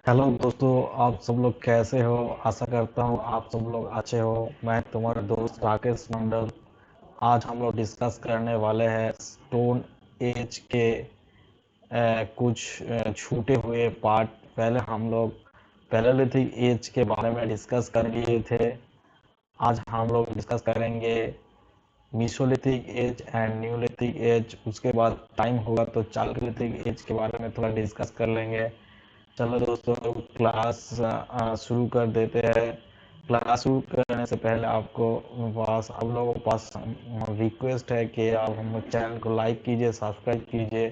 Hello दोस्तों, आप सब लोग कैसे हो। आशा करता हूँ आप सब लोग अच्छे हो। मैं तुम्हारा दोस्त राकेश मंडल। आज हम लोग डिस्कस करने वाले हैं स्टोन एज के कुछ छूटे हुए पार्ट। पहले हम लोग पैलेलिथिक एज के बारे में डिस्कस कर लिए थे। आज हम लोग डिस्कस करेंगे mesolithic age and neolithic age. उसके बाद टाइम होगा तो चालकोलिथिक एज के बारे में थोड़ा डिस्कस कर लेंगे। चलो दोस्तों, क्लास शुरू कर देते हैं। क्लास शुरू करने से पहले आपको पास आप लोगों के पास रिक्वेस्ट है कि आप हम चैनल को लाइक कीजिए, सब्सक्राइब कीजिए,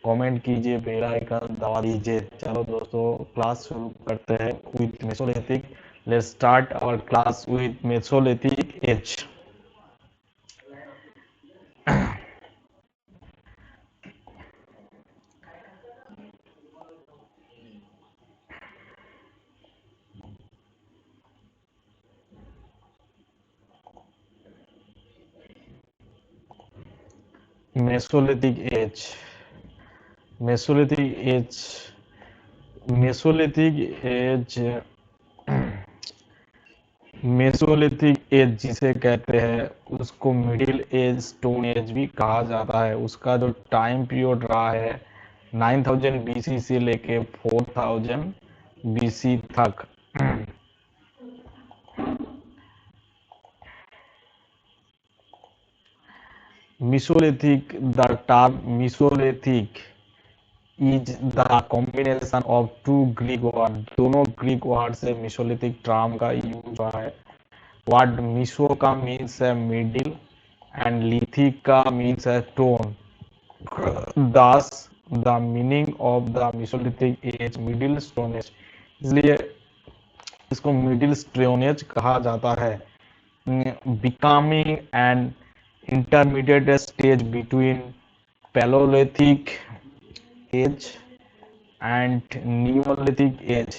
कमेंट कीजिए, बेल आइकन दबा दीजिए। चलो दोस्तों, क्लास शुरू करते हैं with mesolithic. Let's start our class with mesolithic age. Mesolithic age. Mesolithic age. Mesolithic age. Mesolithic age जिसे कहते हैं उसको मिडिल एज स्टोन एज भी कहा जाता है। उसका जो टाइम पीरियड रहा है 9000 बीसी से लेके 4000 बीसी तक। Mesolithic, the term Mesolithic is the combination of two Greek words। दोनों ग्रीक वर्ड से Mesolithic टर्म का यूज हुआ है। वर्ड मिसो का मीन्स है मिडिल एंड लिथिक का मीन्स है stone. Thus the meaning of the Mesolithic age middle stone age, इसलिए इसको मिडिल स्टोन एज कहा जाता है। Becoming an intermediate stage between Paleolithic age and Neolithic age।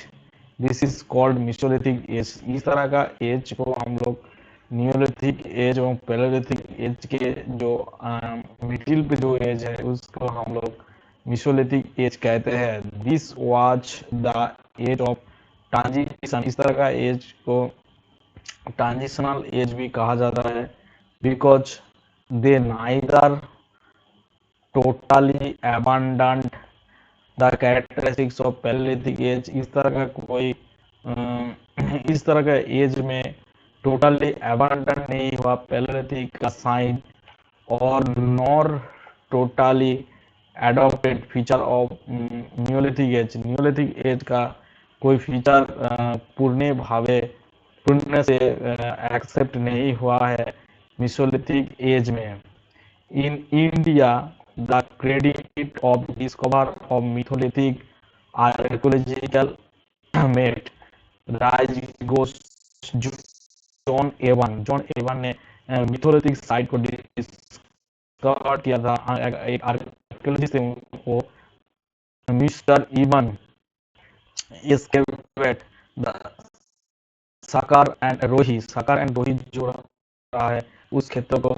This is called Mesolithic age. इस तरह का एज को हम लोग नियोलिथिक एज और पैलेलिथिक एज के जो मिडिल पे जो एज है उसको हम लोग Mesolithic एज कहते हैं। This was the age of transition. इस तरह का एज को ट्रांजिशनल एज भी कहा जाता है because they neither totally abandoned the characteristics of paleolithic age. इस तरह का एज में टोटली abandon नहीं हुआ पैलेलिथिक का साइन, और nor totally adopted feature of neolithic age. Neolithic age का कोई फीचर पूर्ण से एक्सेप्ट नहीं हुआ है Mesolithic एज में। In India, the credit of discovery of Mesolithic archaeological mate rise goes John Evan. John Evan ने मिथोलिथिक साइट को डिस्कवर किया था। एक आर्कियोलॉजिस्ट थे वो, मिस्टर इवन एस्केवेट द साकार एंड रोही जो रहा है उस क्षेत्र को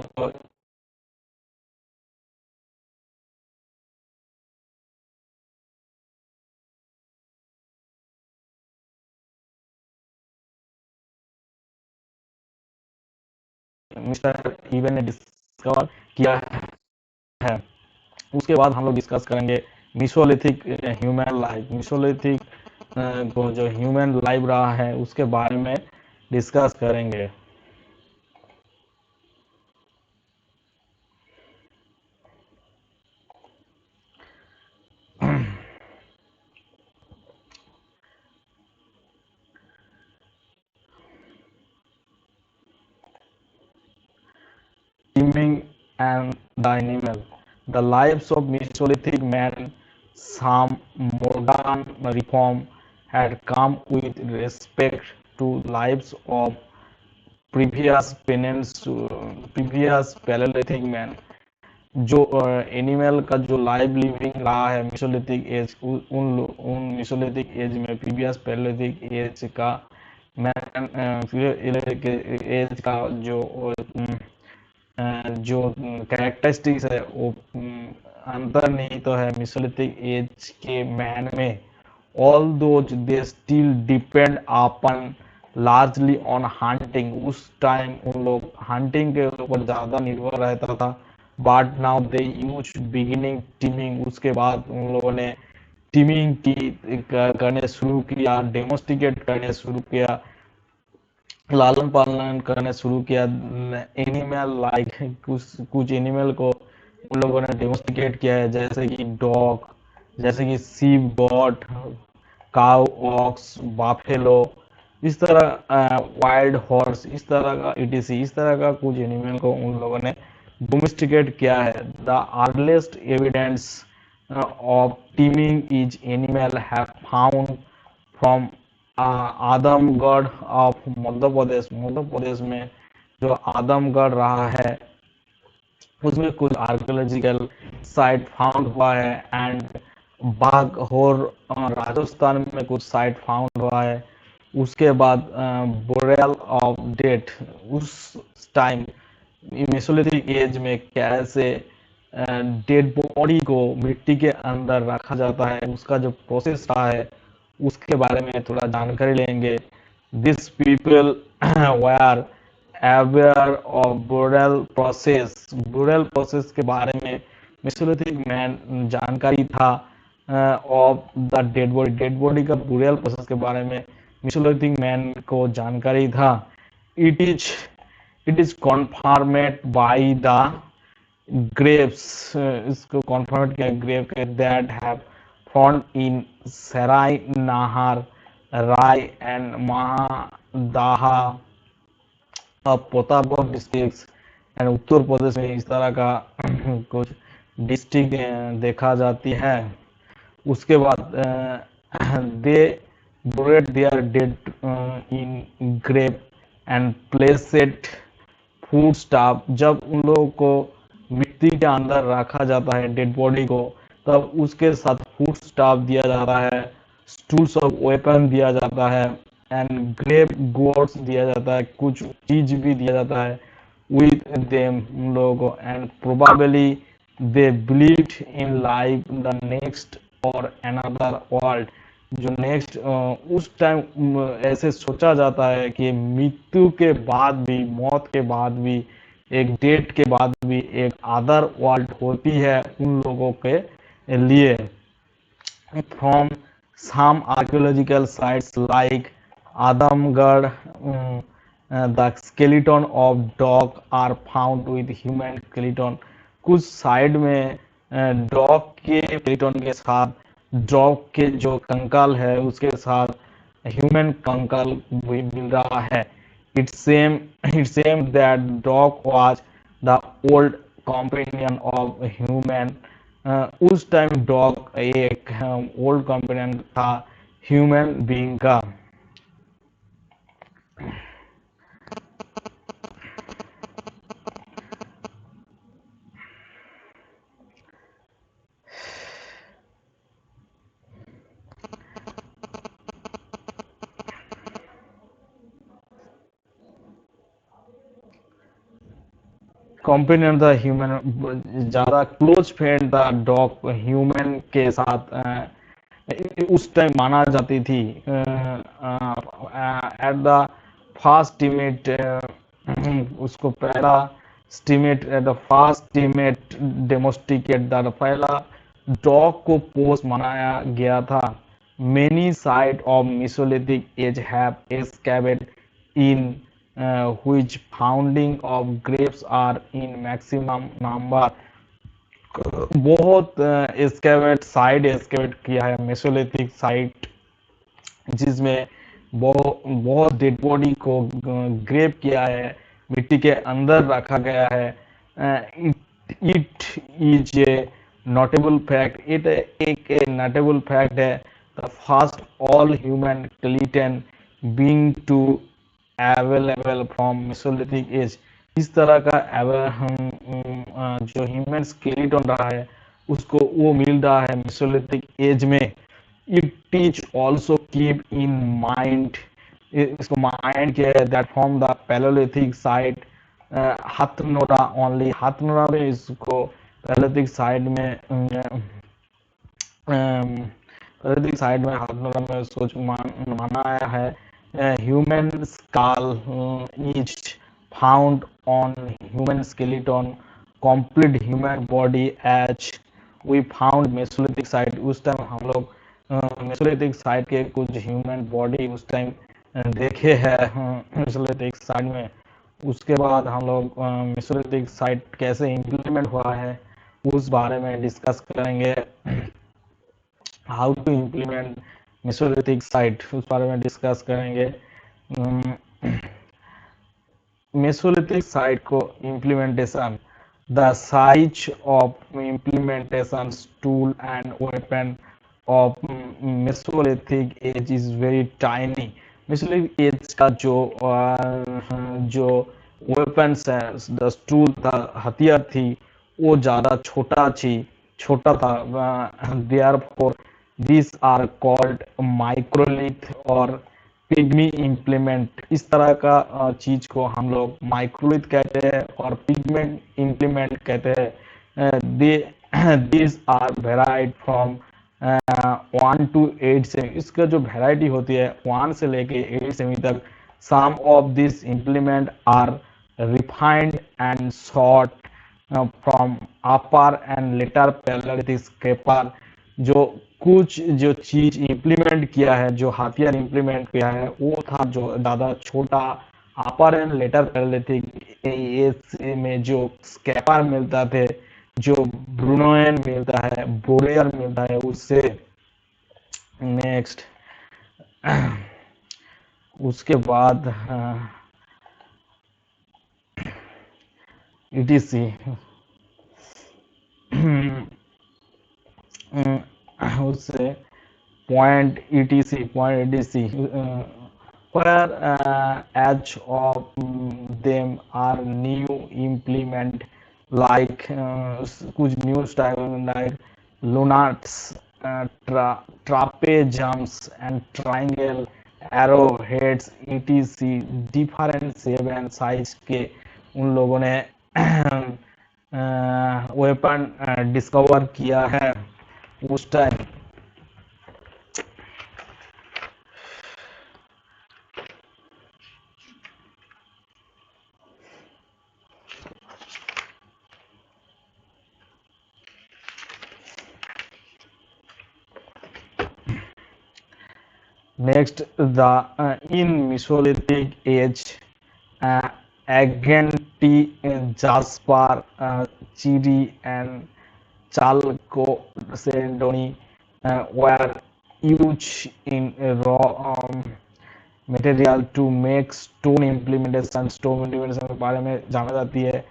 मिस्टर इवन ने डिस्कवर किया है। उसके बाद हम लोग डिस्कस करेंगे मिसोलिथिक ह्यूमन लाइफ। मिसोलिथिक को जो ह्यूमन लाइफ रहा है उसके बारे में डिस्कस करेंगे। Teaming and the animal. The lives of Mesolithic man, some modern reform had come with respect to lives of previous Paleolithic man। जो एनिमल का जो लाइव लिविंग रहा है मिसोलिथिक एज, उन मिसोलिथिक एज में प्रीवियस पैलेलिथिक एज का man as का जो कैरेक्टरिस्टिक्स है वो अंतर्निहित तो है मिसोलिथिक एज के मैन में। although they still depend upon largely on hunting. उस टाइम उन लोग हंटिंग के ऊपर ज़्यादा निर्भर रहता था, but now they use beginning teeming. उसके बाद उन लोगों ने टीमिंग की करने शुरू किया, डेमोस्टिकेट करने शुरू किया, लालन पालन करना शुरू किया। एनिमल लाइक कुछ कुछ एनिमल को उन लोगों ने डेमोस्टिकेट किया है, जैसे कि डॉग, जैसे कि सीप, गॉट, काउ, ऑक्स, बाफेलो, इस तरह वाइल्ड हॉर्स, इस तरह का इटीसी, इस तरह का कुछ एनिमल को उन लोगों ने डोमेस्टिकेट किया है। The earliest evidence of taming is animal have found from Adamgarh of Madhya Pradesh. Madhya Pradesh में जो आदमगढ़ रहा है उसमें कुछ आर्कियोलॉजिकल साइट फाउंड हुआ है, एंड बागहोर राजस्थान में कुछ साइट फाउंड हुआ है। उसके बाद बोरेल ऑफ डेट, उस टाइम मेसोलिथिक एज में कैसे डेड बॉडी को मिट्टी के अंदर रखा जाता है, उसका जो प्रोसेस रहा है उसके बारे में थोड़ा जानकारी लेंगे। This people were aware of burial process के बारे में मेसोलिथिक मैन जानकारी था। ऑफ द डेड बॉडी का ब्यूरल प्रोसेस के बारे में मेसोलिथिक मैन को जानकारी था। It is it is confirmed by the graves, इसको कॉन्फर्मेड किया ग्रेव के that have found in Sarai Nahar, Rai and Mahadaha Pratapgarh district and Uttar Pradesh में इस तरह का कुछ डिस्ट्रिक्ट देखा जाती है। उसके बाद दे buried their dead in grave and placed food staff. जब उन लोगों को मिट्टी के अंदर रखा जाता है डेड बॉडी को, तब उसके साथ फूड स्टाफ दिया जाता है, टूल्स ऑफ वेपन दिया जाता है, एंड ग्रेव गोड्स दिया जाता है, कुछ चीज भी दिया जाता है विद देम उन लोगों को। And probably they believed in life the next और अनदर वर्ल्ड। जो नेक्स्ट उस टाइम ऐसे सोचा जाता है कि मृत्यु के बाद भी, मौत के बाद भी, एक डेट के बाद भी एक अदर वर्ल्ड होती है उन लोगों के लिए। From some archaeological sites like Adamgarh the skeleton of dog are found with human skeleton. कुछ साइड में डॉग के स्केलेटन के साथ, डॉग के जो कंकाल है उसके साथ ह्यूमन कंकाल भी मिल रहा है। It same that dog was the old companion of human. उस टाइम डॉग एक ओल्ड कंपेनियन था ह्यूमन बीइंग का। कंपेनियन था ह्यूमन, ज्यादा क्लोज फ्रेंड था डॉग ह्यूमन के साथ उस टाइम माना जाती थी। एट द फर्स्ट टीमेट, उसको पहला स्टीमेट, at the first tamed domesticate the पहला डॉग को पोस्ट मनाया गया था। Many site of mesolithic age have escaped in which founding of graves are in maximum number। बहुत एस्केवेट साइट एस्केवेट किया है मेसोलिथिक साइट, जिसमें बहुत डेड बॉडी को ग्रेव किया है, मिट्टी के अंदर रखा गया है। It is a notable fact, it एक नोटेबल फैक्ट है, the first all human skeleton being to available from mesolithic age. इस तरह का जो ह्यूमन स्केलेटन रहा है उसको वो मिल रहा है मेसोलिथिक एज में। It is also keep in mind, इसको माइंड किया है that from the paleolithic site Hathnora only. Hathnora में इसको पैलोलिथिक साइड में पैलेolithic साइट में हाथनोरा में सोच माना आया है human skull is found on human skeleton complete human body as we found mesolithic site. उस टाइम हम लोग मेसोलिथिक साइट के कुछ ह्यूमन बॉडी उस टाइम देखे हैं मेसोलिथिक साइट में। उसके बाद हम लोग मेसोलिथिक साइट कैसे इम्प्लीमेंट हुआ है उस बारे में डिस्कस करेंगे। How to implement mesolithic site उस बारे में डिस्कस करेंगे। मेसोलिथिक साइट को implementation, the size of implementation tool and weapon of mesolithic age is very tiny. Mesolithic age का जो वेपन्स है, द टूल था, हथियार थी, वो ज़्यादा छोटा था। Therefore this are called microlith और पिग्मी इम्प्लीमेंट। इस तरह का चीज को हम लोग माइक्रोलिथ कहते हैं और पिगमेंट इम्प्लीमेंट कहते हैं। They this are varied from 1 to 8 cm. इसका जो वेराइटी होती है 1 से लेके 8 सेमी तक। Some of this implement are refined and short from upper and later paleolithic scraper. जो कुछ जो चीज इम्प्लीमेंट किया है, जो हथियार इम्प्लीमेंट किया है, वो था जो ज़्यादा छोटा अपर एंड लेटर पैलेolithic एज में जो स्केपर मिलता थे, जो ब्रूनोएन मिलता है, बोरेयर मिलता है उससे। नेक्स्ट उसके बाद ईटीसी उससे point etc where each of them are new implement like कुछ new style like lunats, trapeziums and triangle arrowheads etc different shape and size के उन लोगों ने वेपन डिस्कवर किया है उस time. Next, the in Mesolithic age, Agenti, Jaspar, Chiri, and Chalcodony were used in raw material to make stone implementation। stone implementation के बारे में जाना जाती है।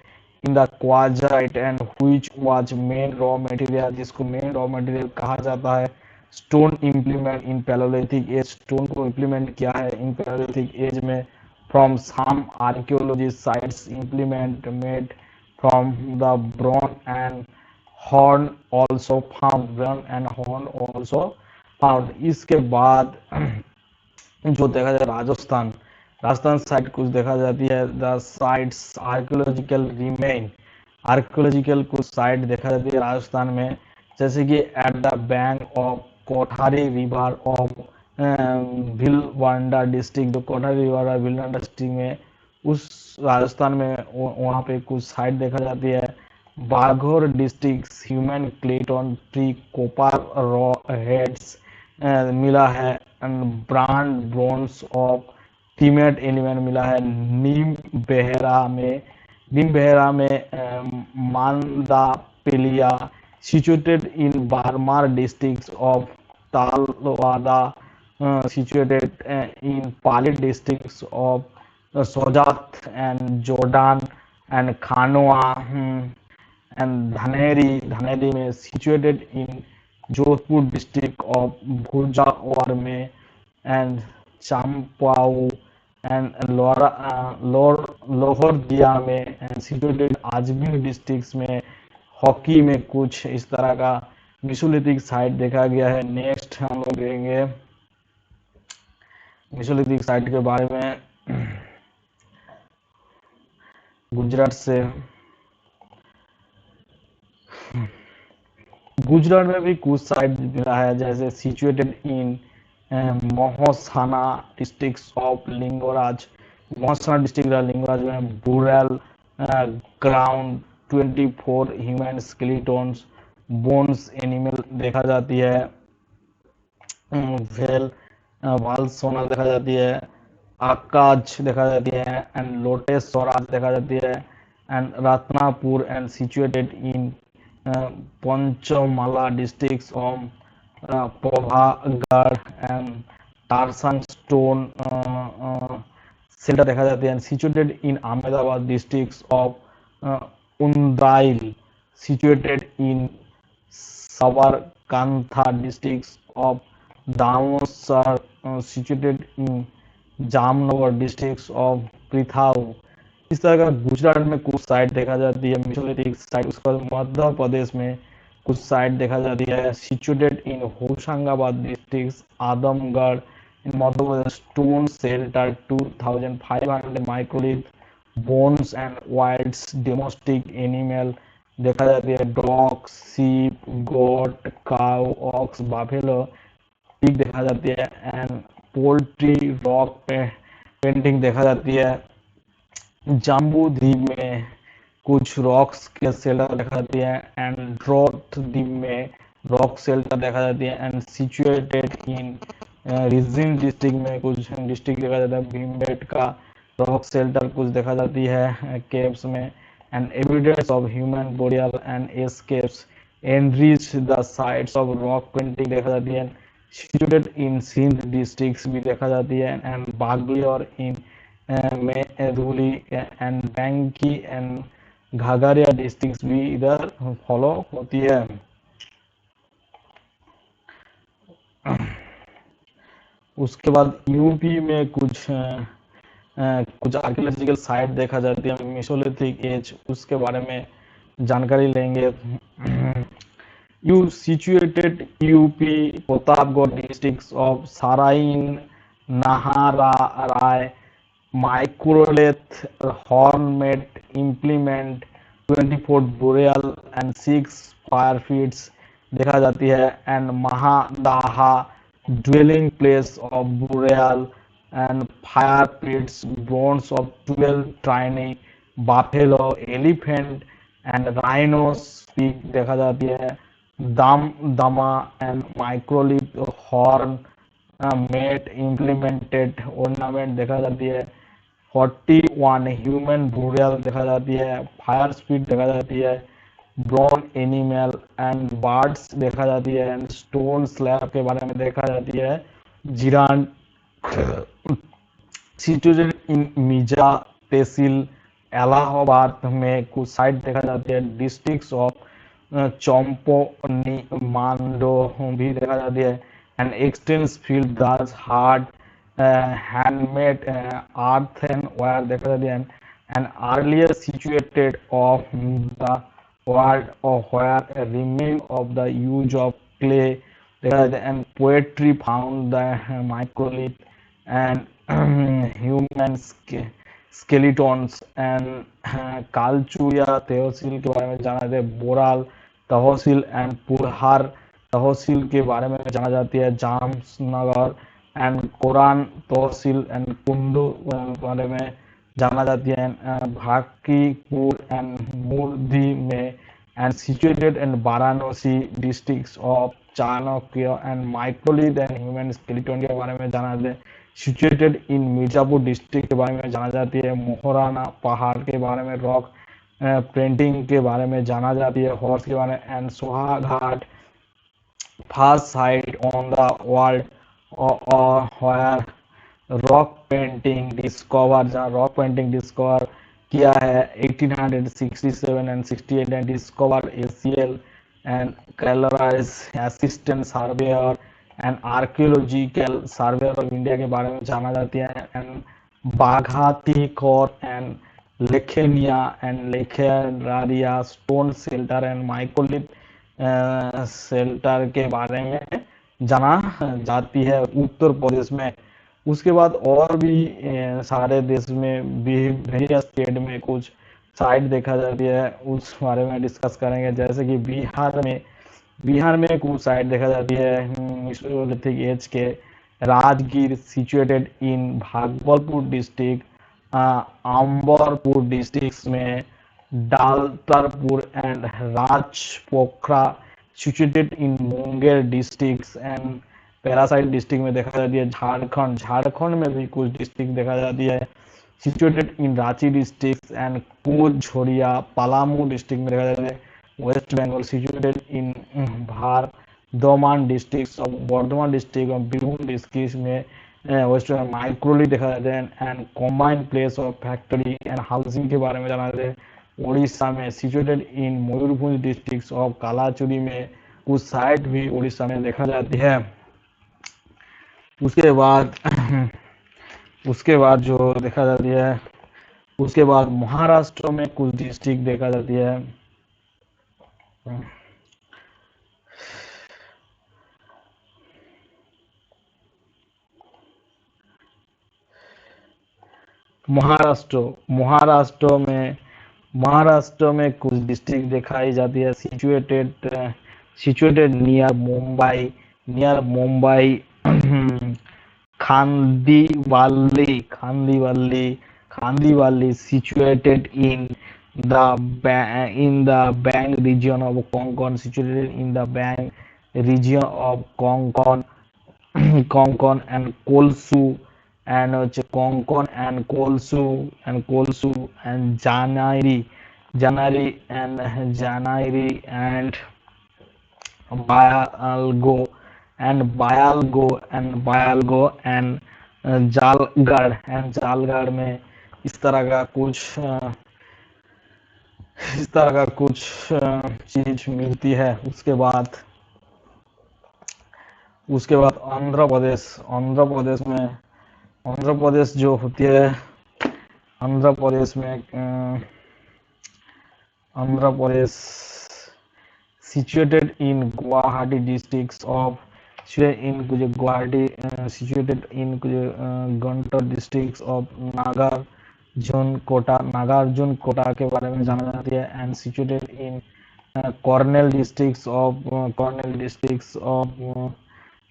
in the quartzite and which was main raw material, जिसको main raw material कहा जाता है। Stone implement in paleolithic age, stone को इम्प्लीमेंट किया है इन पैलेolithic एज में। From some archaeology sites implement made from the bone and horn also found, bone and horn also found. इसके बाद जो देखा जाए राजस्थान साइट कुछ देखा जाती है। The sites archaeological remain, archaeological कुछ साइट देखा जाती है राजस्थान में, जैसे कि at the bank of Kothari river of Bhilwara district. जो कोठारी रिवर है भिलवाड़ा डिस्ट्रिक्ट में, उस राजस्थान में वहाँ पे कुछ साइट देखा जाती है। बाघोर डिस्ट्रिक्ट ह्यूमन क्लेटन ट्री कोपर रॉ हेड्स मिला है and brand bronze of टीमेट element मिला है। नीम बेहरा में मांदापेलिया situated in Barmar districts of Talwada, situated in Pali districts of Sojat and Jordan and Khanoa and Dhaneri में situated in Jodhpur district of Bhujawar में and Champau and Lohardiya में and situated Ajmer district में। हॉकी में कुछ इस तरह का मेसोलिथिक साइट देखा गया है। नेक्स्ट हम लोग देखेंगे मेसोलिथिक साइट के बारे में। गुजरात से गुजरात में भी कुछ साइट मिला है, जैसे situated in Mehsana district of Lingoraj. Mehsana district Lingoraj में burial ground 24 human skeletons bones animal देखा जाती है। वेल वाल सोना देखा जाती है, आकाज देखा जाती है, एंड लोटेस स्वराज देखा जाती है, and Ratnapur and situated in Panchmala district of Pabhagarh and Tarsan stone shelter देखा जाती है, and situated in Ahmedabad district of Unnail, situated in Sabarkantha district of Damosar, situated in Jamnagar district of Prithau. इस तरह का गुजरात में कुछ साइट देखा जाती है, मिसोलिथिक साइट। उसके बाद मध्य प्रदेश में कुछ साइट देखा जाती है, situated in Hoshangabad district Adamgarh in Madhya Pradesh, stone shelter 2500 microlith bones and Wilde's domestic animal देखा जाती है, डॉग, सीप, गोट, काउ, ऑक्स, बाफेलो पिग देखा जाती है, एंड पोल्ट्री रॉक पेंटिंग देखा जाती है। जम्बू द्वीप में कुछ रॉक्स के शेल्टर देखा जाती है, एंड ड्रॉट द्वीप में रॉक शेल्टर देखा जाती है, and situated in resin district में कुछ डिस्ट्रिक्ट देखा जाता है, भीमबेटका रॉक शेल्टर कुछ देखा जाती है केव्स में, and evidence of human burial and escapes enrich the sites of rock painting देखा जाती है, सिचुएटेड इन सिंध डिस्ट्रिक्ट भी देखा जाती है, एंड बागली और इन मेहरुली एंड बैंकी एंड घाघरिया डिस्ट्रिक्ट भी इधर फॉलो होती है। उसके बाद यूपी में कुछ आर्कियोलॉजिकल साइट देखा जाती है, मेसोलिथिक एज, उसके बारे में जानकारी लेंगे। situated UP Pratapgarh districts of Sarain, Naharai, Microlith, Hornmet implement 24 burial and 6 fire pits देखा जाती है, and Mahadaha dwelling place of burial and fire pits, bones of 12 tiny buffalo, elephant and rhinos peak देखा जाती है, दमा and microlith horn made implemented ornament देखा जाती है, 41 ह्यूमन बुरियल देखा जाती है, फायर स्पीड देखा जाती है, ब्रॉन एनिमल एंड बर्ड्स देखा जाती है, एंड स्टोन स्लैब के बारे में देखा जाती है। जिरान सिचुएटेड इन मिर्जा तहसील इलाहाबाद में कुछ साइट देखा जाती है, डिस्ट्रिक्ट ऑफ चौम्पो मांडो भी देखा जाती है, एंड एक्सटेंस फील्ड दास hard handmade earth and wire देखा जाती है, and earlier situated of the world of wire remain of the use of clay देखा जाता है, and poetry found the microlith and human skeletons, and Kalchuya tehsil के बारे में जाना जाता है, बोराल तहसील एंड पुरहार तहसील के बारे में जाना जाती है, जामनगर एंड कोरान तहसील एंड कुंडू के बारे में जाना जाती है, भाकीपुर एंड मुर्दी में, and situated and Varanasi district of Chanakya and microlith and human skeleton के बारे में जाना जाता है, सिचुएटेड इन मिर्जापुर डिस्ट्रिक्ट के बारे में जाना जाती है, मोहराना पहाड़ के बारे में रॉक पेंटिंग के बारे में जाना जाती है, हॉर्स के बारे में, and Sohaghat first site on the world और रॉक पेंटिंग डिस्कवर, जहाँ रॉक पेंटिंग डिस्कवर किया है 1867 and 68 and discover ACL and Carlleyle assistant surveyor and archaeological surveyor of India के बारे में जाना जाती है, and Baghatikor and Lekhenia and Lekherariya stone shelter and microlith shelter के बारे में जाना जाती है उत्तर प्रदेश में। उसके बाद और भी सारे देश में वेरियस स्टेट में कुछ साइट देखा जाती है, उस बारे में डिस्कस करेंगे। जैसे कि बिहार में बिहार में कुछ साइट देखा जाती है मेसोलिथिक एज के। Rajgir situated in Bhagalpur district, Amberpur district में Daltarpur and Rajpokhra situated in Munger district and parasite district में देखा जाती है। झारखंड, झारखंड में भी कुछ डिस्ट्रिक्ट देखा जाती है situated in Ranchi district and Koch Jhoria, Palamu district में देखा जाता है। West Bengal situated in Bardhaman district of Bardhaman district और बीरभूम डिस्ट्रिक्ट में वेस्ट बंगाल माइक्रोली देखा जाता है and combined place of factory and housing के बारे में जाना जाता है। उड़ीसा में situated in Mayurbhanj district of Kalachuri में कुछ साइट भी उड़ीसा में देखा जाती है। उसके बाद उसके बाद जो देखा जाती है, उसके बाद महाराष्ट्र में कुछ डिस्ट्रिक्ट देखा जाती है। महाराष्ट्र महाराष्ट्र में कुछ डिस्ट्रिक्ट दिखाई जाती है situated near Mumbai Khandivali situated in the Bang region of Konkan, situated in the Bang region of Konkan, Konkan and Kolsu and Konkan and Kolsu and Janari and Bayalgo and जालगढ़ में इस तरह का कुछ चीज मिलती है। उसके बाद आंध्र प्रदेश जो होती है, आंध्र प्रदेश में Andhra Pradesh situated in Guwahati districts of situated in Guntur districts of Nagarjuna Kota के बारे में जाना जाती है and situated in Cornell districts of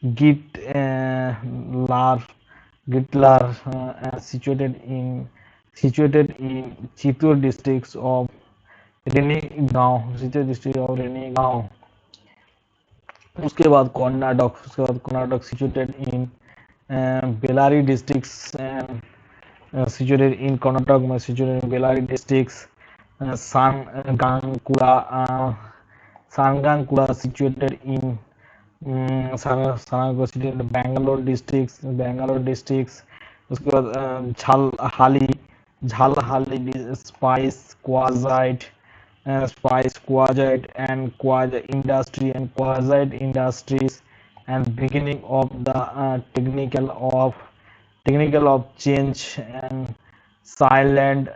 Gitlar situated in Chittor districts of Reni गांव। उसके बाद Karnataka situated in Bellary district situated in Karnataka में situated in Bellary district Sangankuda situated in Bangalore district. उसके बाद Jhalhali spice quasite and quasi industry and quasite industries and beginning of the technical of change and silent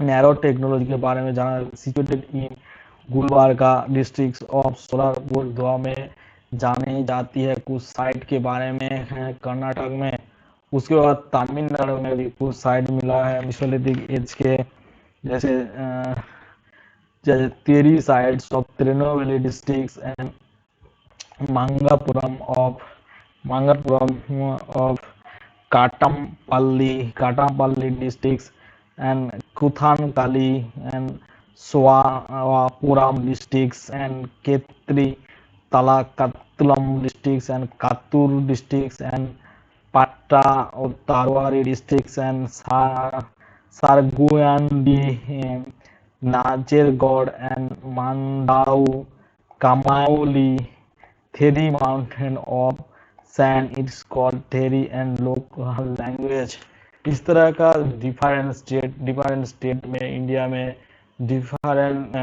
narrow technology के बारे में जाना। Situated in Gulbarga district of Solapur दुआ में जानी जाती है। कुछ साइट के बारे में है कर्नाटक में। उसके बाद तमिलनाडु में भी कुछ साइट मिला है मेसोलिथिक एज के, जैसे Teri sites of Tirunelveli district and Mangapuram of Katapalli district and Kuthankali and Swapuram districts and Ketri Talakatlam districts and Katur districts and Patta or Tarwari districts and Sarguyandi, Nachergod and Mandau, Kamauli, Theri mountain of sand, it's called Theri and local language। इस तरह का different state में India में different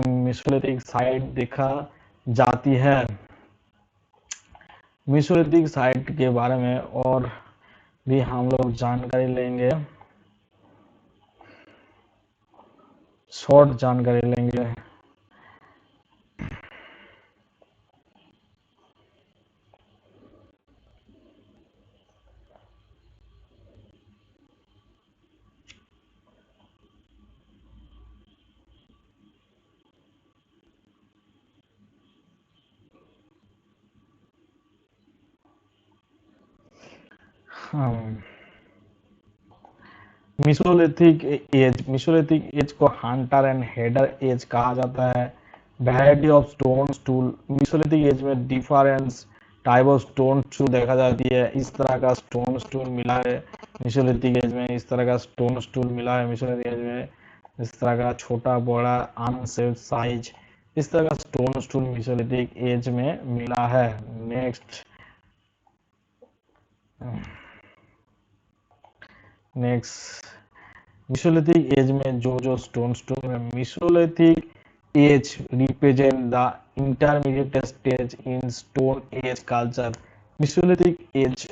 Mesolithic site देखा जाती है। Mesolithic site के बारे में और भी हम लोग जानकारी लेंगे, शॉर्ट जानकारी लेंगे। मिसोलिथिक एज को हंटर एंड हेडर एज कहा जाता है। Variety of stone tool, mesolithic age में difference type of stone tool देखा जाती है। इस तरह का स्टोन टूल मिला है मिसोलिथिक एज में, इस तरह का स्टोन टूल मिला है मिसोलिथिक एज में, इस तरह का छोटा बड़ा अनसेप्ड साइज, इस तरह का स्टोन टूल मिसोलिथिक एज में मिला है। नेक्स्ट नेक्स्ट मिसोलिथिक एज में जो स्टोन टूल है, mesolithic age represent the intermediate stage in stone age culture. Mesolithic age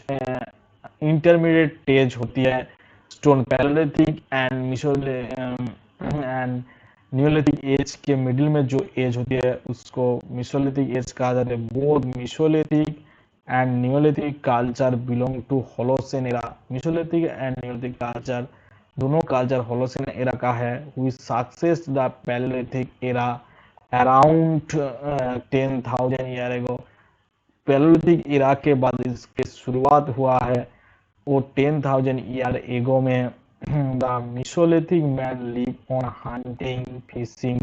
intermediate age होती है stone paleolithic and neolithic age के मिडिल में जो एज होती है उसको मिसोलिथिक एज कहा जाता है। Both mesolithic and neolithic culture belong to Holocene era. Mesolithic and neolithic culture दोनों कल्चर होलोसेन एरा का है। We success the paleolithic era around 10,000 year ago. Paleolithic era के बाद इसके शुरुआत हुआ है वो 10,000 ईयर एगो में। The mesolithic man live on hunting, fishing,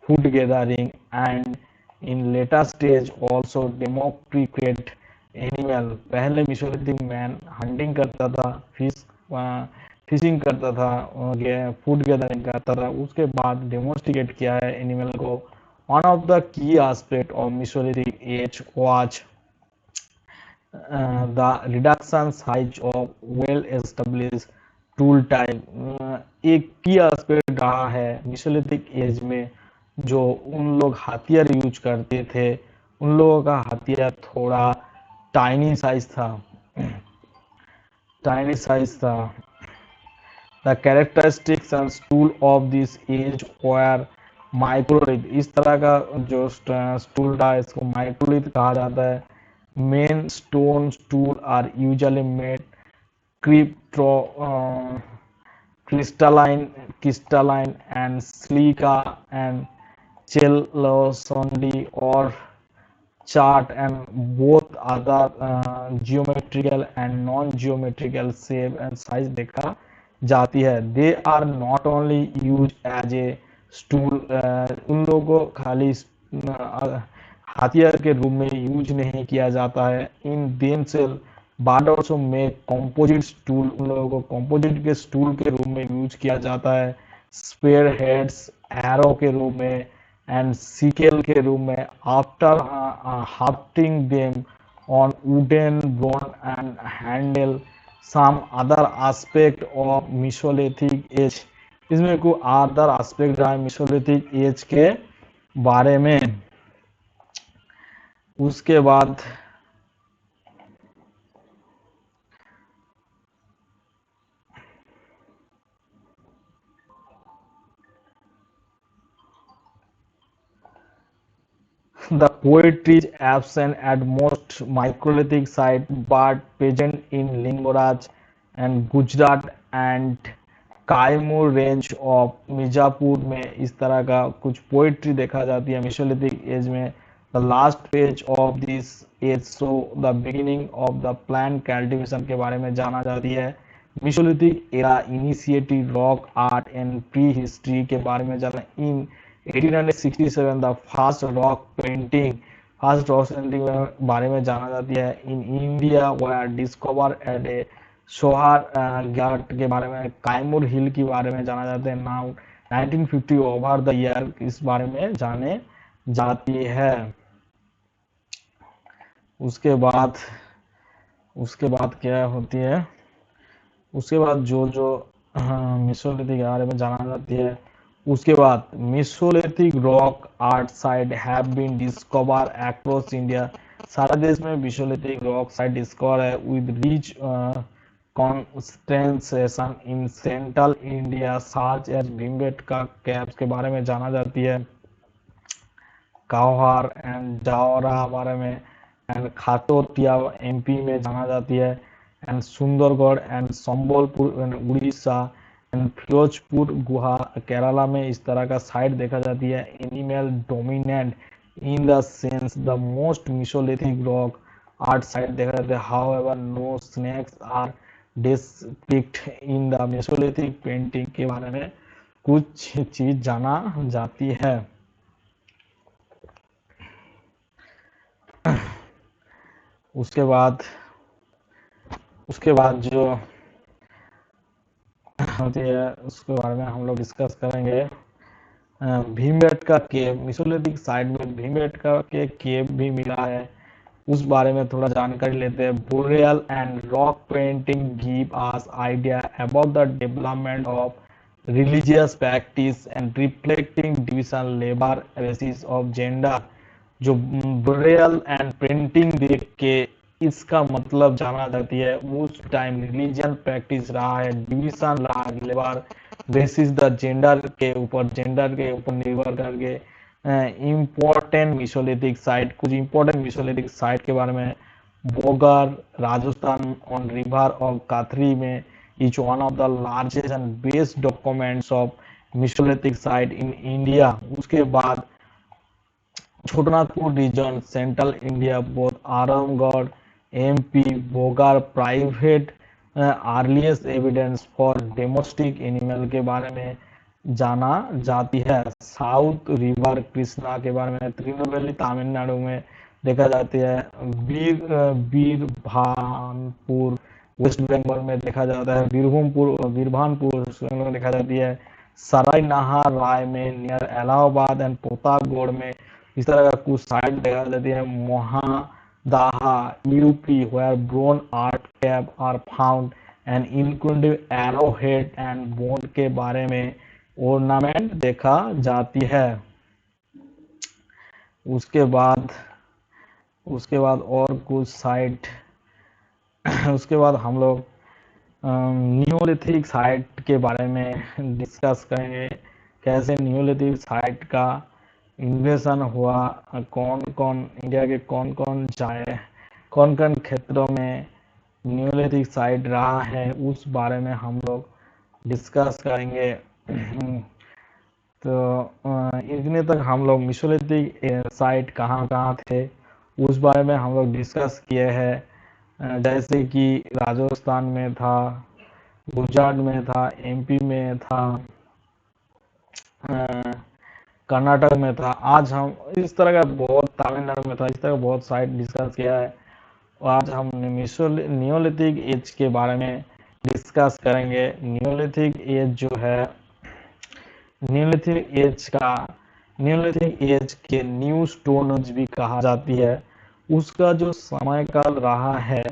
food gathering and in later stage also domesticate animal. पहले मिसोलिथिक मैन हंटिंग करता था, फिशिंग करता था, फूड गैदरिंग करता था, उसके बाद डेमोस्टिकेट किया है एनिमल को। One of the key aspect of mesolithic age was the reduction size of well established tool type. एक की एस्पेक्ट रहा है मिसोलिथिक एज में, जो उन लोग हथियार यूज करते थे उन लोगों का हथियार थोड़ा टाइनी साइज था, टाइनी साइज था। The characteristics and tool of this age were microlith. इस तरह का जो टूल था इसको माइक्रोलिथ कहा जाता है। Main stone tool are usually made crystalline and silica and chelosondy or chart and both other geometrical and non-geometrical shape and size देखा जाती है। They are not only use as a tool, उन लोगों को खाली हथियार के रूप में यूज नहीं किया जाता है। In them cell but also make composite stool, उन लोगों को कंपोजिट के स्टूल के रूप में यूज किया जाता है। स्पेयर हेड्स एरो के रूप में एंड सिकल के रूप में। After hafting them on wooden bone and handle some other aspect of Mesolithic age। इसमें कोई अदर एस्पेक्ट रहा है Mesolithic एज के बारे में। उसके बाद the poetry is absent at most Microlithic site but present in Lingoraj and Gujarat and Kaimur range of Mirzapur में। इस तरह का कुछ पोइट्री देखा जाती है मिसोलिथिक एज में। The last page of this age show the beginning of the plant cultivation के बारे में जाना जाती है। Mesolithic era initiative rock art and prehistory के बारे में जाना। In 1867 the first rock painting के बारे में जाना जाती है। In India were discover at a सोहार घाट के बारे में। कायमूर हिल के बारे में जाना जाता है। नाउ 1950 ओवर द ईयर इस बारे में जाने जाती है। उसके बाद क्या होती है, उसके बाद जो मिसोलिथिक के बारे में जाना जाती है। उसके बाद mesolithic rock art site have been discover across India. सारा देश में मिसोलिथिक रॉक साइट डिस्कवर है with rich concentration in central India such as Bhimbetka caves के बारे में जाना जाती है। कावहार एंड जावरा बारे में एंड खातोतिया एमपी में जाना जाती है and Sundargarh and Sambalpur Orissa and Firozpur गुहा केरला में इस तरह का साइट देखा जाती है। Animal dominant in the sense the most mesolithic rock art site देखा जाता है। However no snakes are depict in the mesolithic painting के बारे में कुछ चीज जाना जाती है। उसके बाद जो होती है उसके बारे में हम लोग डिस्कस करेंगे। भीमबेटका केव, मेसोलिथिक साइड में भीमबेटका के केव भी मिला है, उस बारे में थोड़ा जानकारी लेते हैं। Burial and rock painting give us idea about the development of religious practice and reflecting division labour races of gender. जो बोरियल एंड पेंटिंग देख के इसका मतलब जाना जाती है उस टाइम रिलीजियन प्रैक्टिस रहा है, डिविजन रहा है लेबर बेसिस द जेंडर के ऊपर निर्भर करके। इम्पोर्टेंट मेसोलिथिक साइट, कुछ इम्पोर्टेंट मेसोलिथिक साइट के बारे में। Bagor Rajasthan on river of Kothari में is one of the largest and best documents of mesolithic site in India. उसके बाद Chotanagpur region central India both Aramgarh MP Bagor private earliest evidence for domestic animal के बारे में जाना जाती है। साउथ रिवर कृष्णा के बारे में तिरुनेलवेली तमिलनाडु में देखा जाती है। बीरभानपुर वेस्ट बंगाल में देखा जाता है। बीरभानपुर में देखा जाती है। सराय नहार राय में नियर इलाहाबाद एंड प्रतापगढ़ में इस तरह का कुछ साइट देखा जाती है। Mahadaha UP where bone art cap are found and including arrow head and bone के बारे में ऑर्नामेंट देखा जाती है। उसके बाद और कुछ साइट उसके बाद हम लोग नियोलिथिक साइट के बारे में डिस्कस करेंगे, कैसे नियोलिथिक साइट का इन्वेशन हुआ, इंडिया के कौन कौन क्षेत्रों में नियोलिथिक साइट रहा है, उस बारे में हम लोग डिस्कस करेंगे। तो इतने तक हम लोग मेसोलिथिक साइट कहाँ थे उस बारे में हम लोग डिस्कस किए हैं। जैसे कि राजस्थान में था, गुजरात में था, एमपी में था, कर्नाटक में था। आज हम इस तरह का बहुत, तमिलनाडु में था, इस तरह का बहुत साइट डिस्कस किया है। और आज हम नियोलिथिक एज के बारे में डिस्कस करेंगे। नियोलिथिक एज जो है, नियोलिथिक एज के न्यू स्टोन एज भी कहा जाती है। उसका जो समय काल रहा है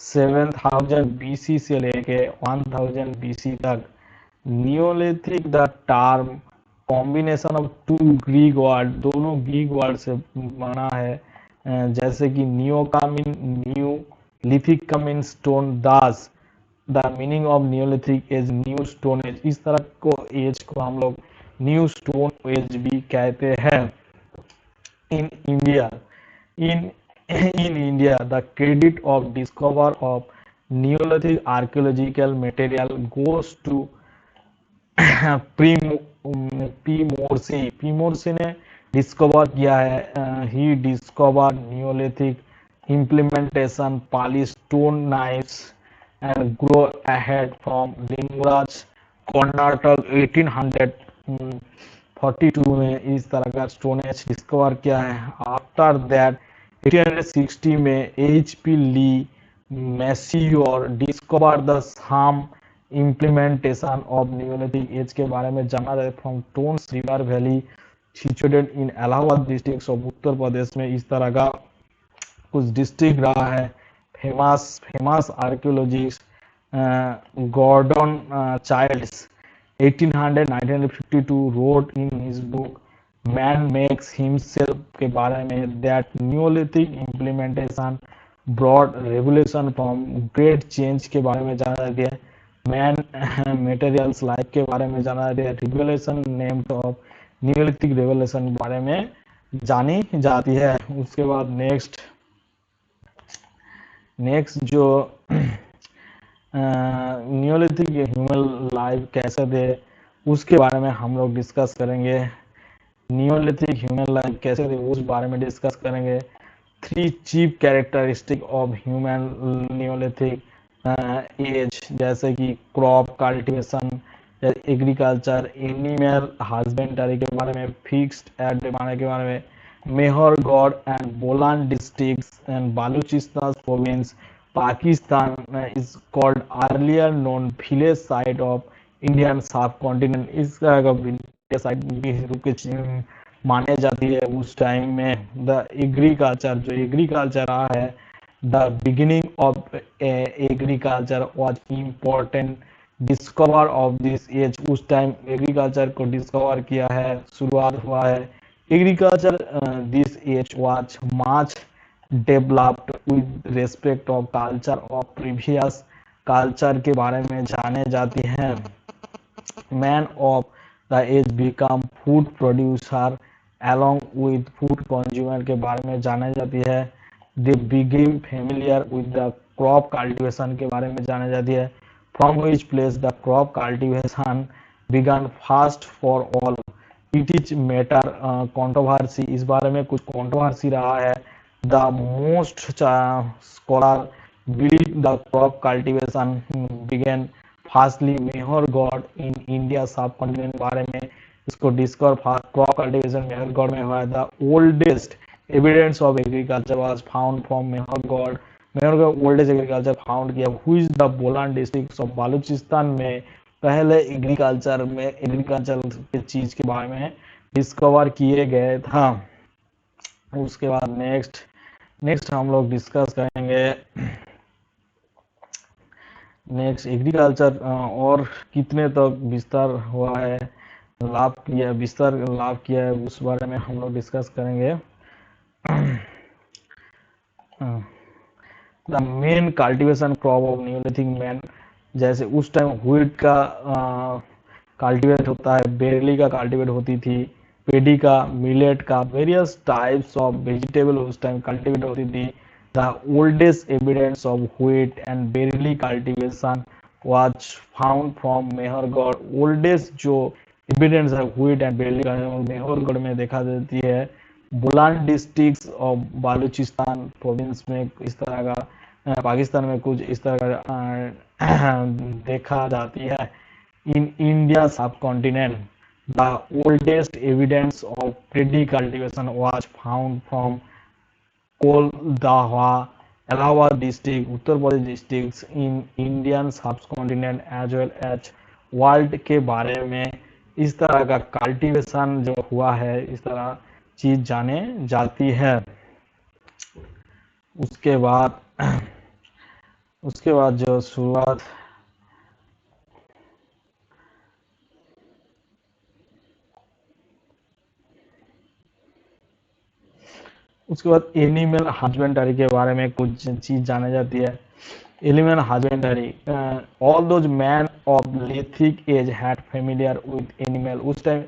7000 बीसी से लेके 1000 बीसी तक। Neolithic the term combination of two Greek word, दोनों ग्रीक वर्ड से बना है। जैसे कि नियो का मीन न्यू, लिथिक का mean stone, thus the meaning of Neolithic age new stone age. इस तरह को एज को हम लोग न्यू स्टोन एज भी कहते हैं। In India the credit of discover of neolithic archaeological material goes to P Morsi ने डिस्कवर किया है। He discover neolithic implementation polished stone knives and grow ahead from Lingaraj Karnataka 1842 में इस तरह का स्टोन एज डिस्कवर किया है। आफ्टर दैट 1860 में HP Le Mesurier discover the some implementation of Neolithic age के बारे में जाना जाए from Tons river valley situated in Allahabad district of Uttar Pradesh में। इस तरह का कुछ डिस्ट्रिक्ट रहा है। Famous archaeologist Gordon Childs 1800-1952 wrote in his book man makes himself के बारे में that neolithic implementation broad revolution from great change के बारे में जाना जाती है। मैन मटेरियल्स लाइफ के बारे में जाना जाती है। Revolution named of Neolithic revolution के बारे में जानी जाती है। उसके बाद नेक्स्ट जो नियोलिथिक ह्यूमन लाइफ कैसे थे उसके बारे में हम लोग डिस्कस करेंगे। नियोलिथिक ह्यूमन लाइफ कैसे थे उस बारे में डिस्कस करेंगे। 3 chief characteristic of human neolithic age, जैसे कि crop cultivation, agriculture, animal husbandry के बारे में, फिक्स्ड एड के बारे में, Mehrgarh and Bolan districts and Baluchistan province, Pakistan is called earlier known village site of Indian subcontinent. इस तरह का विलेज साइट भी रूप के माने जाती है उस टाइम में। द एग्रीकल्चर, जो एग्रीकल्चर रहा है, the beginning of agriculture was important discover of this age. उस टाइम एग्रीकल्चर को डिस्कवर किया है, शुरुआत हुआ है agriculture. This age was much developed with respect of culture of previous, culture के बारे में जाने जाती हैं। Man of the age become food producer along with food consumer के बारे में जाने जाती है। They begin familiar with the crop cultivation के बारे में जाने जाती है। From which place the crop cultivation began fast for all. It is matter controversy, इस बारे में कुछ कंट्रोवर्सी रहा है। The most scholar believe the crop cultivation began fastly Mehrgarh in India subcontinent बारे में इसको डिस्कवर क्रॉप कल्टीवेशन मेहरगढ़ में हुआ। The oldest evidence of agriculture was found from Mehrgarh. Mehrgarh oldest agriculture found किया हुई is the Bolan district of Baluchistan में पहले agriculture के चीज के बारे में डिस्कवर किए गए था। उसके बाद नेक्स्ट हम लोग डिस्कस करेंगे नेक्स्ट एग्रीकल्चर और कितने तक विस्तार हुआ है, विस्तार लाभ किया है, उस बारे में हम लोग डिस्कस करेंगे। The main cultivation crop of Neolithic man, जैसे उस टाइम व्हीट का कल्टीवेट होता है, बेरली का कल्टीवेट होती थी, पेडी का, मिलेट का, वेरियस टाइप्स ऑफ वेजिटेबल उस टाइम कल्टीवेट होती थी। The oldest evidence of wheat and barely cultivation was found from Mehrgarh. Oldest जो एविडेंस है व्हीट एंड बेरली का मेहरगढ़ में देखा देती है। Bolan district of Balochistan province में इस तरह का पाकिस्तान में कुछ इस तरह का देखा जाती है। In India subcontinent the oldest evidence of paddy cultivation was found from Koldawa, Allahabad district, Uttar Pradesh district in Indian subcontinent as well as world के बारे में इस तरह का कल्टीवेशन जो हुआ है, इस तरह चीज जाने जाती है। उसके बाद जो शुरुआत उसके बाद एनिमल हस्बेंडरी के बारे में कुछ चीज जाने जाती है। Animal husbandry, all those man of lithic age had familiar with animal. उस टाइम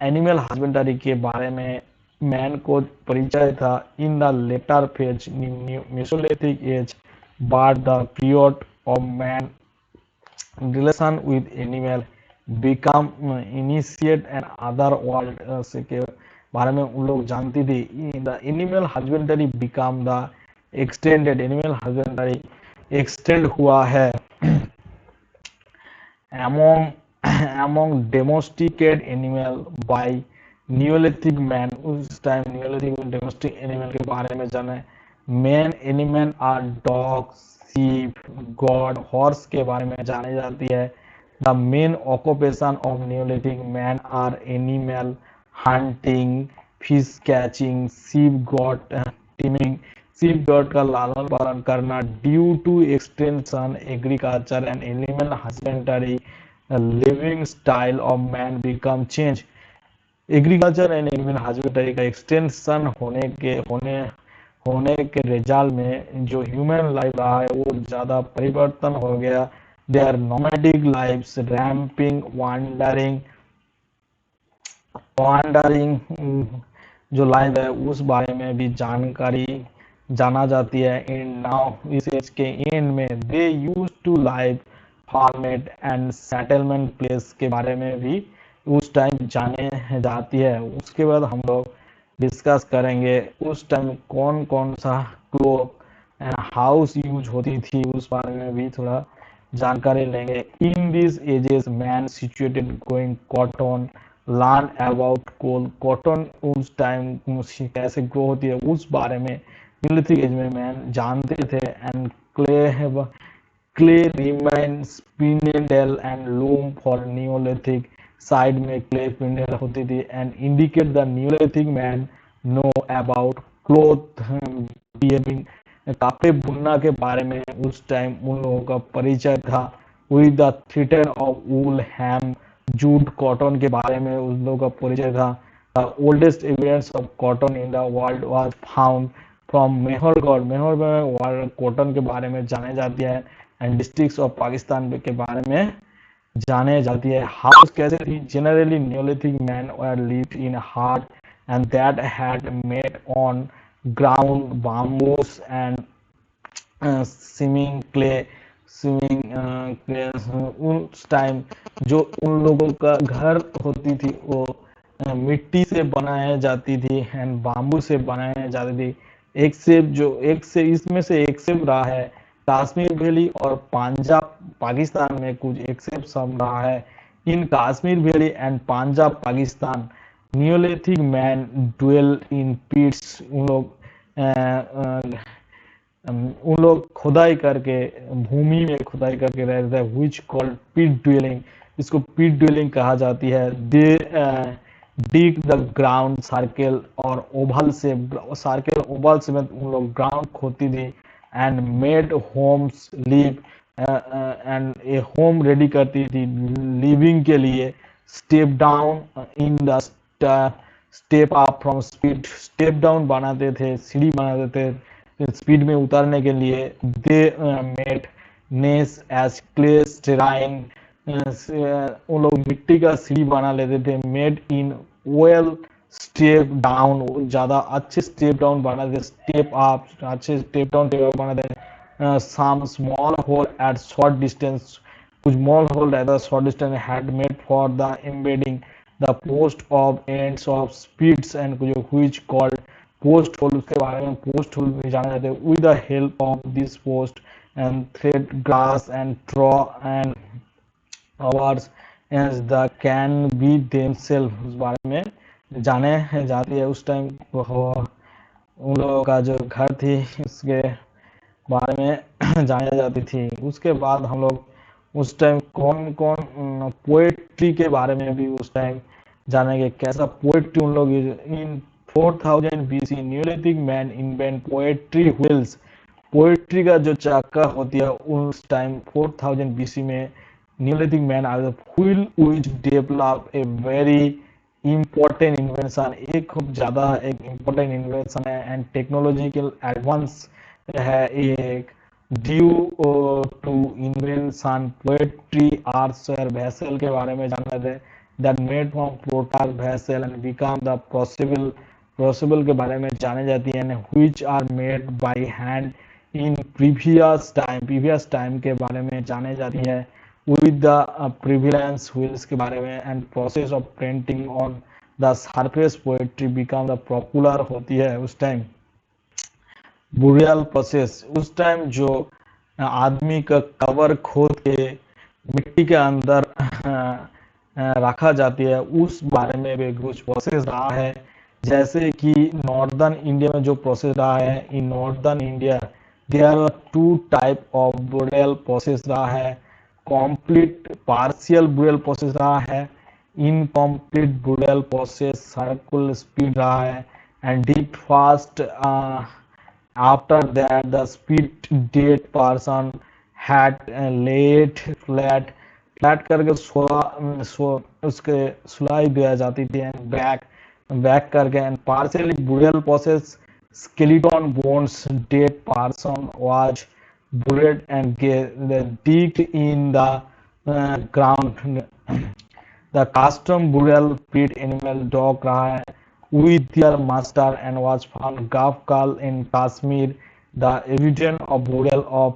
एनिमल हस्बेंडरी के बारे में मैन को परिचय था। In the later phase Mesolithic age but the period of man relation with animal become initiate and other world से के बारे में उन लोग जानती थी। The animal husbandry become the extended, animal husbandry extend हुआ है among domesticated animal by Neolithic man। उस टाइम Neolithic domestic animal के बारे में जाने। Main animal are dog, sheep, goat, horse के बारे में जानी जाती है। The main occupation of Neolithic man are animal hunting, fish catching, sheep goat taming, sheep goat का लालन पालन करना। Due to extension agriculture and animal husbandry living style of man become change. Agriculture and animal husbandry का extension होने के result में जो human life रहा है वो ज्यादा परिवर्तन हो गया। They are nomadic lifes, ramping, wandering जो लाइफ है उस बारे में भी जानकारी जाना जाती है। इन नाउ इस एज के एंड में they use to life format and settlement place के बारे में भी उस टाइम जाने जाती है। उसके बाद हम लोग डिस्कस करेंगे उस टाइम कौन कौन सा क्लोथ एंड हाउस यूज होती थी, उस बारे में भी थोड़ा जानकारी लेंगे। In this ages man situated going cotton learn about coal, cotton उस टाइम कैसे ग्रो होती है उस बारे में नियोलिथिक एज में मैन जानते थे। And clay remain spindle and loom for neolithic, side में क्ले स्पिनेडल होती थी and indicate the neolithic man know about cloth behaving, कपड़े बुनना के बारे में उस टाइम उन लोगों का परिचय था। With the thread of wool ham jute, cotton के बारे में उन लोगों का परिचय था। The oldest evidence of cotton in the world was found from Mehrgarh, Mehrgarh में कॉटन के बारे में जाने जाती है एंड डिस्ट्रिक्ट्स ऑफ पाकिस्तान के बारे में जाने जाती है। हाउस कैसे थी? Generally Neolithic man were lived in hard and that had made on ground bamboos and swimming clay, swimming clay उस टाइम जो उन लोगों का घर होती थी वो मिट्टी से बनाई जाती थी एंड बाम्बू से बनाई जाती थी। एक सेप जो एक से इसमें से एक सेप रहा है कश्मीर वैली और पंजाब पाकिस्तान में कुछ एक सेप सब रहा है। In Kashmir valley and Punjab Pakistan neolithic man dwell in pits, उन लोग खुदाई करके भूमि में खुदाई करके रहते थे, विच कॉल्ड पिट ड्वेलिंग, इसको पिट ड्वेलिंग कहा जाती है। They dig the ground circle और ओवल से, सर्कल ओवल से उन लोग ग्राउंड खोदती थी and made homes live, and a home ready करती थी लिविंग के लिए। Step down in the step up from speed, step down बनाते थे, सीढ़ी बनाते थे स्पीड में उतारने के लिए। They made ness as clay स्टेराइन, उन लोग मिट्टी का सीढ़ी बना लेते थे। Made in well step down, ज्यादा अच्छे स्टेप डाउन बनाते, स्टेप अप अच्छे स्टेप डाउन बनाते। Some small hole at short distance, कुछ स्मॉल होल रहता short distance had made for the embedding the post of ends of speeds and which called post hole, उसके बारे में post hole भी जाना जाता है। With the help of this post and thread grass and straw and hours age the can be themself, उस बारे में जाने जाती है। उस टाइम उन लोगों का जो घर थी उसके बारे में जानी जाती थी। उसके बाद हम लोग उस टाइम कौन कौन पोएट्री के बारे में भी उस टाइम जानेंगे, कैसा पोएट्री उन लोग। In 4000 BC neolithic man invent poetry wheels, poetry का जो चक्का होती है उस टाइम 4000 BC में नियोलिथिक मैन आया। Wheel which develop a very important invention, एक खूब ज्यादा एक इम्पोर्टेंट इन्वेंशन है एंड टेक्नोलॉजिकल एडवांस है एक। Due to invention poetry arts vessel के बारे में जानते थे दैट मेड फ्रॉम प्रोटार vessel and become the possible, possible के बारे में जाने जाती है which are made by hand in previous time के बारे में जाने जाती है। विद द प्रिविलेंस व्हील्स के बारे में and process of printing on the surface poetry become the popular होती है। उस टाइम बुरियल प्रोसेस, उस टाइम जो आदमी का कवर खोद के मिट्टी के अंदर रखा जाती है उस बारे में भी कुछ प्रोसेस रहा है। जैसे कि नॉर्दर्न इंडिया में जो प्रोसेस रहा है, in northern India there are 2 type of burial process रहा है। कंप्लीट पार्शियल बुरियल प्रोसेस रहा है, incomplete burial process circular speed रहा है and deep fast. After that, the speed dead person had laid flat, flat करके उसके सुलाई दिया जाती थी एंड बैक करके and partially burial process skeleton bones dead person was buried and digged in the ground. The custom burial pit animal dog रहा है with their master and was found Gafkal in Kashmir. The evidence of burial of